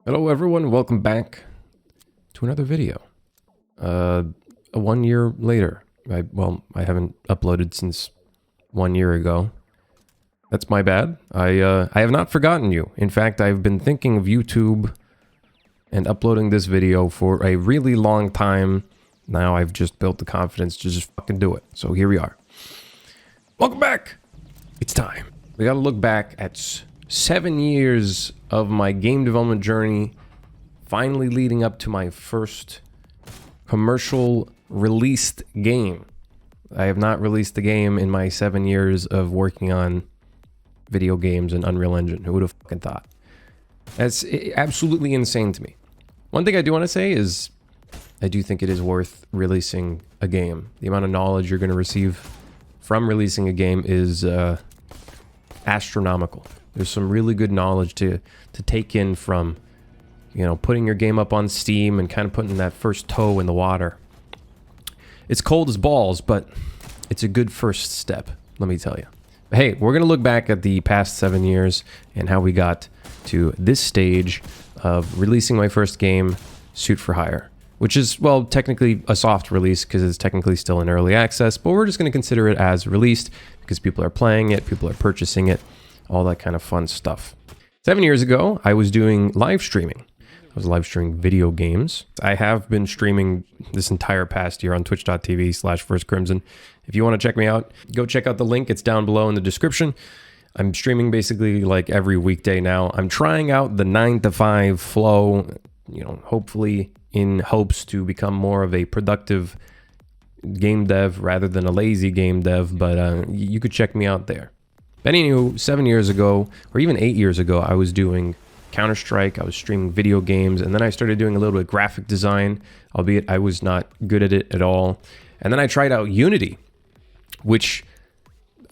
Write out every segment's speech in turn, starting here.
Hello everyone, welcome back to another video. 1 year later. I haven't uploaded since 1 year ago. That's my bad. I have not forgotten you. In fact, I've been thinking of YouTube and uploading this video for a really long time. Now I've just built the confidence to just fucking do it. So here we are. Welcome back! It's time. We gotta look back at 7 years of my game development journey, finally leading up to my first commercial released game. I have not released a game in my 7 years of working on video games and Unreal Engine. Who would have fucking thought? That's absolutely insane to me. One thing I do want to say is I do think it is worth releasing a game. The amount of knowledge you're going to receive from releasing a game is astronomical. There's some really good knowledge to take in from, you know, putting your game up on Steam and kind of putting that first toe in the water. It's cold as balls, but it's a good first step, let me tell you. But hey, we're going to look back at the past 7 years and how we got to this stage of releasing my first game, Suit for Hire, which is, well, technically a soft release because it's technically still in early access, but we're just going to consider it as released because people are playing it, people are purchasing it, all that kind of fun stuff. 7 years ago, I was doing live streaming. I was live streaming video games. I have been streaming this entire past year on twitch.tv/firstcrimson. If you want to check me out, go check out the link. It's down below in the description. I'm streaming basically like every weekday now. I'm trying out the 9 to 5 flow, you know, hopefully in hopes to become more of a productive game dev rather than a lazy game dev, but you could check me out there. But anywho, 7 years ago, or even 8 years ago, I was doing Counter-Strike, I was streaming video games, and then I started doing a little bit of graphic design, albeit I was not good at it at all. And then I tried out Unity, which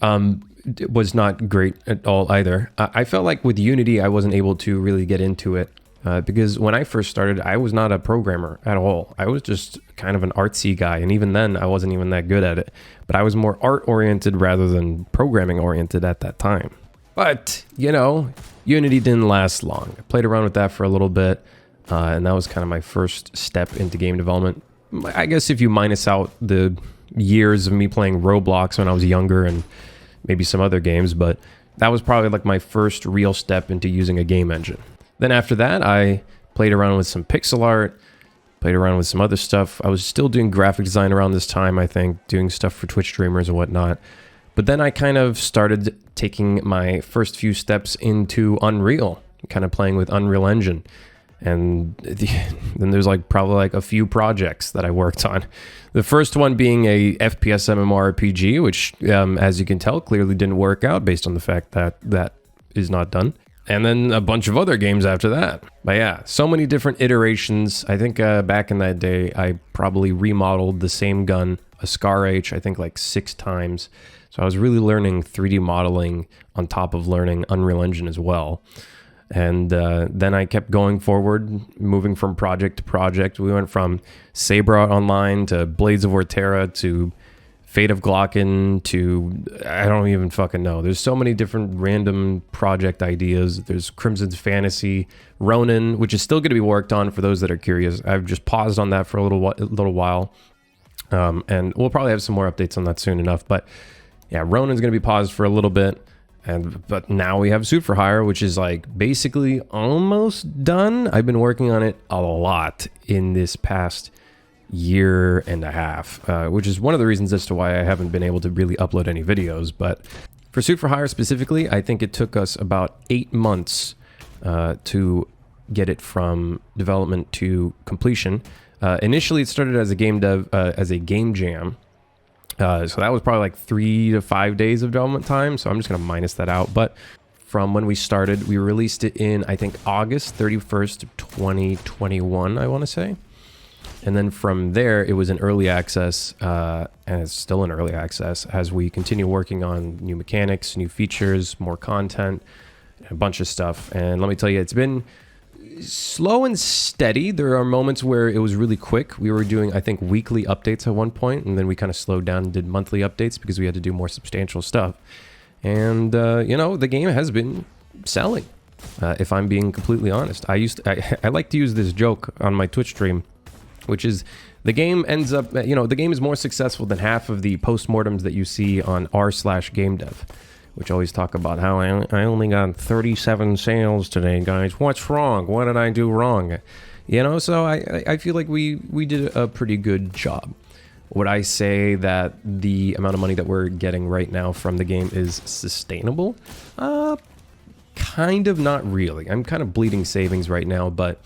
was not great at all either. I felt like with Unity, I wasn't able to really get into it because when I first started, I was not a programmer at all. I was just kind of an artsy guy, and even then, I wasn't even that good at it. But I was more art-oriented rather than programming-oriented at that time. But, you know, Unity didn't last long. I played around with that for a little bit, and that was kind of my first step into game development. I guess if you minus out the years of me playing Roblox when I was younger and maybe some other games, but that was probably like my first real step into using a game engine. Then after that, I played around with some pixel art, played around with some other stuff. I was still doing graphic design around this time, I think, doing stuff for Twitch streamers and whatnot. But then I kind of started taking my first few steps into Unreal, kind of playing with Unreal Engine. And then there's like probably like a few projects that I worked on. The first one being a FPS MMORPG, which, as you can tell, clearly didn't work out based on the fact that that is not done. And then a bunch of other games after that. But yeah, so many different iterations. I think back in that day, I probably remodeled the same gun, a Scar H, I think like 6 times. So I was really learning 3D modeling on top of learning Unreal Engine as well. And then I kept going forward, moving from project to project. We went from Saber Online to Blades of Ortera to Fate of Glocken to, I don't even fucking know. There's so many different random project ideas. There's Crimson's Fantasy, Ronin, which is still going to be worked on for those that are curious. I've just paused on that for a little while. And we'll probably have some more updates on that soon enough. But yeah, Ronin's going to be paused for a little bit. But now we have Suit for Hire, which is like basically almost done. I've been working on it a lot in this past year and a half, which is one of the reasons as to why I haven't been able to really upload any videos. But for Suit for Hire specifically, I think it took us about 8 months to get it from development to completion. Initially, it started as a game dev, as a game jam. So that was probably like 3 to 5 days of development time. So I'm just going to minus that out. But from when we started, we released it in, I think, August 31st of 2021, I want to say. And then from there, it was in early access, and it's still in early access as we continue working on new mechanics, new features, more content, a bunch of stuff. And let me tell you, it's been slow and steady. There are moments where it was really quick. We were doing, I think, weekly updates at one point, and then we kind of slowed down and did monthly updates because we had to do more substantial stuff. And, you know, the game has been selling. if I'm being completely honest. I like to use this joke on my Twitch stream, which is the game ends up, the game is more successful than half of the postmortems that you see on r/game dev, which always talk about how I only got 37 sales today, guys. What's wrong? What did I do wrong? So I feel like we did a pretty good job. Would I say that the amount of money that we're getting right now from the game is sustainable? Kind of, not really. I'm kind of bleeding savings right now, but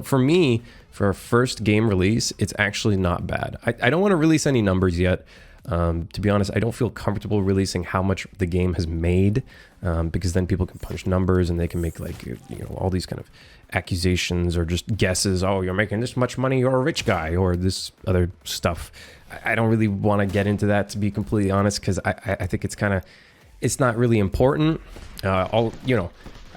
for me, for a first game release, it's actually not bad. I don't want to release any numbers yet. To be honest, I don't feel comfortable releasing how much the game has made, because then people can punch numbers and they can make all these kind of accusations or just guesses. Oh, you're making this much money, you're a rich guy, or this other stuff. I don't really want to get into that, to be completely honest, because I think it's not really important.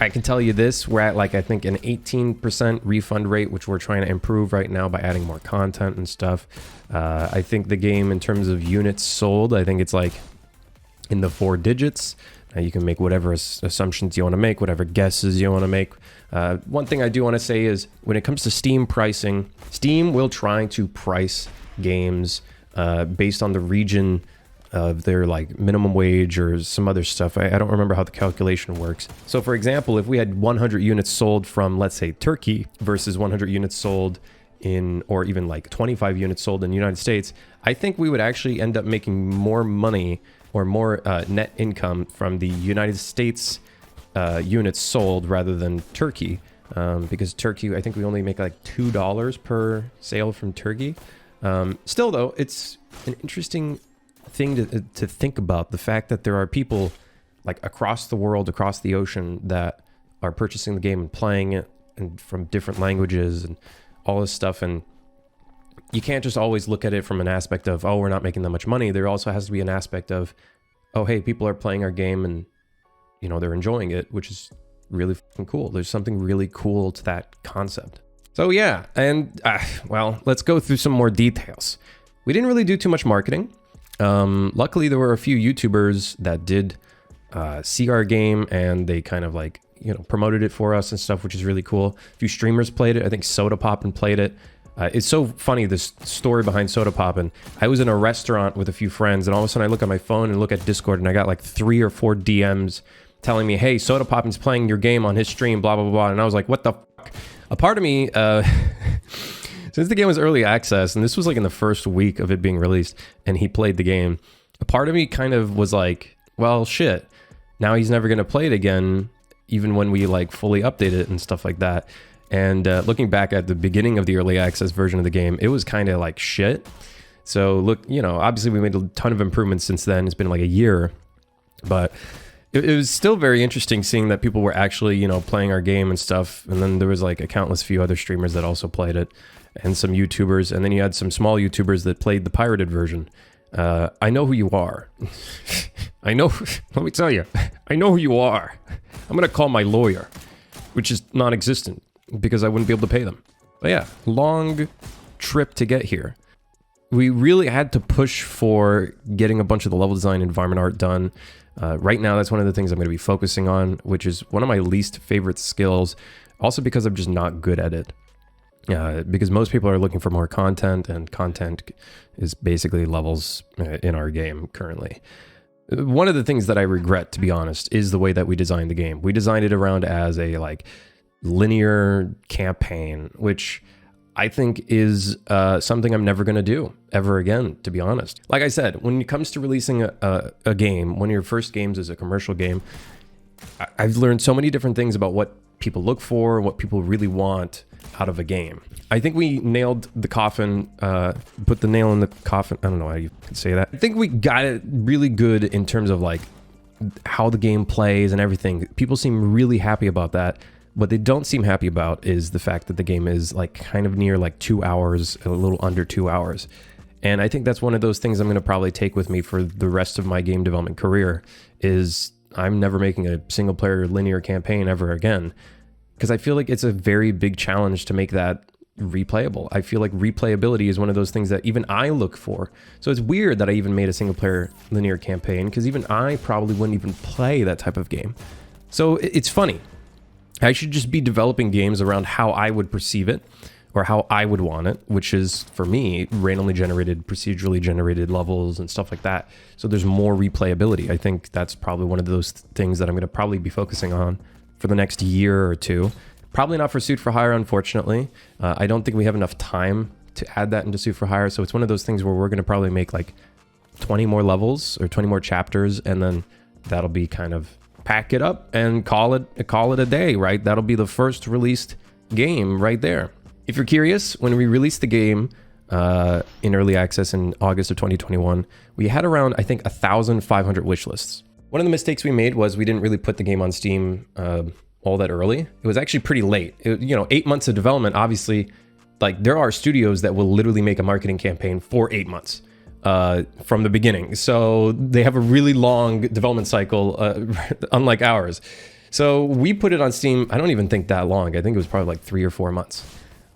I can tell you this, we're at I think an 18% refund rate, which we're trying to improve right now by adding more content and stuff. I think the game, in terms of units sold, I think it's in the 4 digits. You can make whatever assumptions you want to make, whatever guesses you want to make. One thing I do want to say is, when it comes to Steam pricing, Steam will try to price games based on the region of their minimum wage or some other stuff. I don't remember how the calculation works. So for example, if we had 100 units sold from, let's say, Turkey versus 100 units sold or even 25 units sold in the United States, I think we would actually end up making more money or more net income from the United States units sold rather than Turkey. Because Turkey, I think we only make $2 per sale from Turkey. Still though, it's an interesting thing to think about, the fact that there are people across the world, across the ocean, that are purchasing the game and playing it, and from different languages and all this stuff. And you can't just always look at it from an aspect of, oh, we're not making that much money. There also has to be an aspect of, oh, hey, people are playing our game and they're enjoying it, which is really fucking cool. There's something really cool to that concept. So yeah, and well, let's go through some more details. We didn't really do too much marketing. Luckily, there were a few YouTubers that did see our game, and they kind of promoted it for us and stuff, which is really cool. A few streamers played it. I think Soda Poppin' played it. It's so funny, this story behind Soda Poppin'. I was in a restaurant with a few friends, and all of a sudden I look at my phone and look at Discord, and I got 3 or 4 DMs telling me, hey, Soda Poppin's playing your game on his stream, blah, blah, blah. And I was like, what the fuck? A part of me, since the game was early access, and this was in the first week of it being released, and he played the game, a part of me kind of was like, well, shit, now he's never going to play it again, even when we fully update it and stuff like that. And looking back at the beginning of the early access version of the game, it was kind of shit. So look, obviously we made a ton of improvements since then. It's been a year, but it was still very interesting seeing that people were actually, playing our game and stuff. And then there was a countless few other streamers that also played it, and some YouTubers. And then you had some small YouTubers that played the pirated version. I know who you are. I know, let me tell you, I know who you are. I'm going to call my lawyer, which is non-existent because I wouldn't be able to pay them. But yeah, long trip to get here. We really had to push for getting a bunch of the level design environment art done. Right now, that's one of the things I'm going to be focusing on, which is one of my least favorite skills. Also because I'm just not good at it. Because most people are looking for more content, and content is basically levels in our game currently. One of the things that I regret, to be honest, is the way that we designed the game. We designed it around as a linear campaign, which I think is something I'm never going to do ever again, to be honest. Like I said, when it comes to releasing a game, one of your first games is a commercial game, I've learned so many different things about what people look for, what people really want out of a game. I think we nailed the coffin, put the nail in the coffin. I don't know how you can say that. I think we got it really good in terms of how the game plays and everything. People seem really happy about that. What they don't seem happy about is the fact that the game is kind of near 2 hours, a little under 2 hours. And I think that's one of those things I'm going to probably take with me for the rest of my game development career, is I'm never making a single player linear campaign ever again. Because I feel like it's a very big challenge to make that replayable. I feel like replayability is one of those things that even I look for. So it's weird that I even made a single player linear campaign, because even I probably wouldn't even play that type of game. So it's funny. I should just be developing games around how I would perceive it or how I would want it, which is, for me, randomly generated, procedurally generated levels and stuff like that. So there's more replayability. I think that's probably one of those things that I'm going to probably be focusing on for the next year or two. Probably not for Suit for Hire, unfortunately. I don't think we have enough time to add that into Suit for Hire. So it's one of those things where we're going to probably make like 20 more levels or 20 more chapters, and then that'll be kind of pack it up and call it a day, right? That'll be the first released game right there. If you're curious, when we released the game in early access in August of 2021, we had around, I think, 1,500 wish lists. One of the mistakes we made was we didn't really put the game on Steam all that early. It was actually pretty late. 8 months of development, obviously, like there are studios that will literally make a marketing campaign for 8 months from the beginning. So they have a really long development cycle, unlike ours. So we put it on Steam, I don't even think that long. I think it was probably like 3 or 4 months.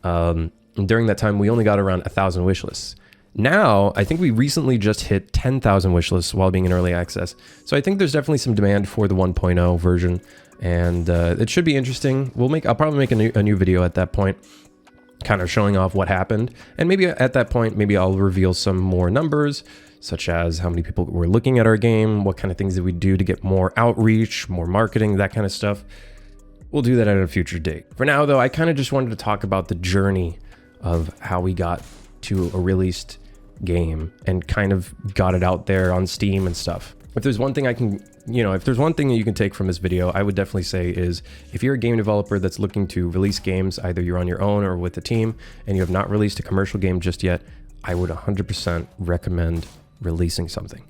During that time, we only got around 1,000 wish lists. Now, I think we recently just hit 10,000 wish lists while being in early access. So I think there's definitely some demand for the 1.0 version, and it should be interesting. I'll probably make a new video at that point, kind of showing off what happened. And maybe at that point, maybe I'll reveal some more numbers, such as how many people were looking at our game, what kind of things did we do to get more outreach, more marketing, that kind of stuff. We'll do that at a future date. For now, though, I kind of just wanted to talk about the journey of how we got to a released game and kind of got it out there on Steam and stuff. If there's one thing if there's one thing that you can take from this video, I would definitely say is if you're a game developer that's looking to release games, either you're on your own or with a team, and you have not released a commercial game just yet, I would 100% recommend releasing something.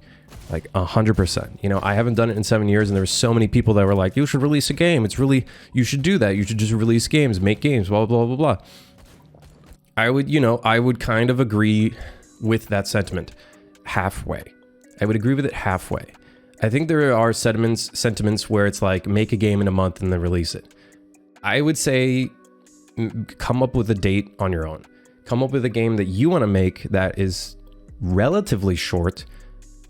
Like 100%. I haven't done it in 7 years, and there were so many people that were like, you should release a game. You should do that. You should just release games, make games, blah, blah, blah, blah. I would kind of agree with that sentiment halfway. I would agree with it halfway. I think there are sentiments where it's like, make a game in a month and then release it. I would say come up with a date on your own. Come up with a game that you want to make that is relatively short,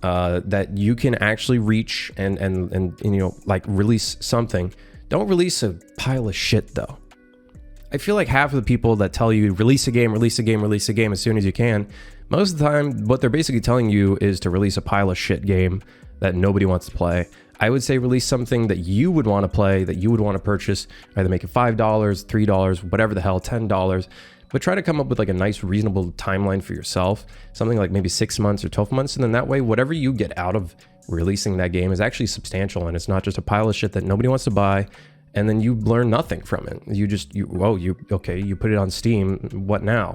that you can actually reach and like release something. Don't release a pile of shit though. I feel like half of the people that tell you release a game as soon as you can, most of the time what they're basically telling you is to release a pile of shit game that nobody wants to play. I would say release something that you would want to play, that you would want to purchase, either make it $5, $3, whatever the hell, $10. But try to come up with like a nice, reasonable timeline for yourself, something like maybe 6 months or 12 months. And then that way, whatever you get out of releasing that game is actually substantial, and it's not just a pile of shit that nobody wants to buy. And then you learn nothing from it. You put it on Steam. What now?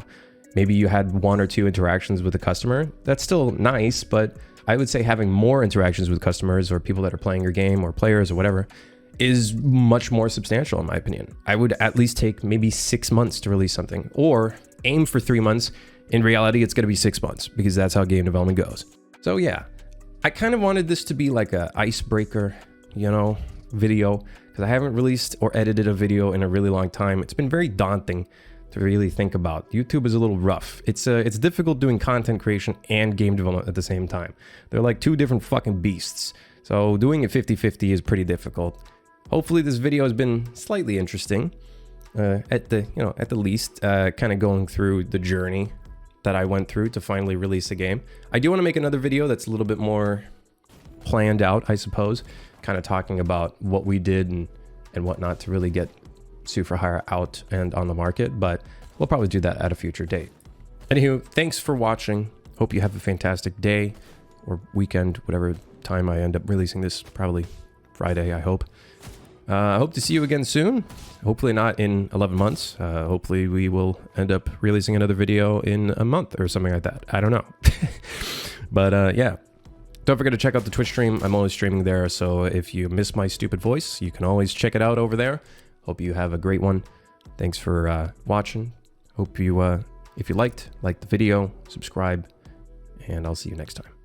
Maybe you had 1 or 2 interactions with the customer. That's still nice, but I would say having more interactions with customers or people that are playing your game or players or whatever is much more substantial in my opinion. I would at least take maybe 6 months to release something, or aim for 3 months. In reality, it's going to be 6 months because that's how game development goes. So yeah, I kind of wanted this to be like a icebreaker, video, because I haven't released or edited a video in a really long time. It's been very daunting to really think about. YouTube is a little rough. It's difficult doing content creation and game development at the same time. They're like 2 different fucking beasts. So doing it 50-50 is pretty difficult. Hopefully this video has been slightly interesting, at the least, kind of going through the journey that I went through to finally release a game. I do want to make another video that's a little bit more planned out, I suppose, kind of talking about what we did and whatnot to really get Suit for Hire out and on the market, but we'll probably do that at a future date. Anywho, thanks for watching. Hope you have a fantastic day or weekend, whatever time I end up releasing this, probably Friday, I hope. I hope to see you again soon. Hopefully not in 11 months. Hopefully we will end up releasing another video in a month or something like that. I don't know. But yeah, don't forget to check out the Twitch stream. I'm always streaming there, so if you miss my stupid voice, you can always check it out over there. Hope you have a great one. Thanks for watching. Hope you, if you liked the video, subscribe, and I'll see you next time.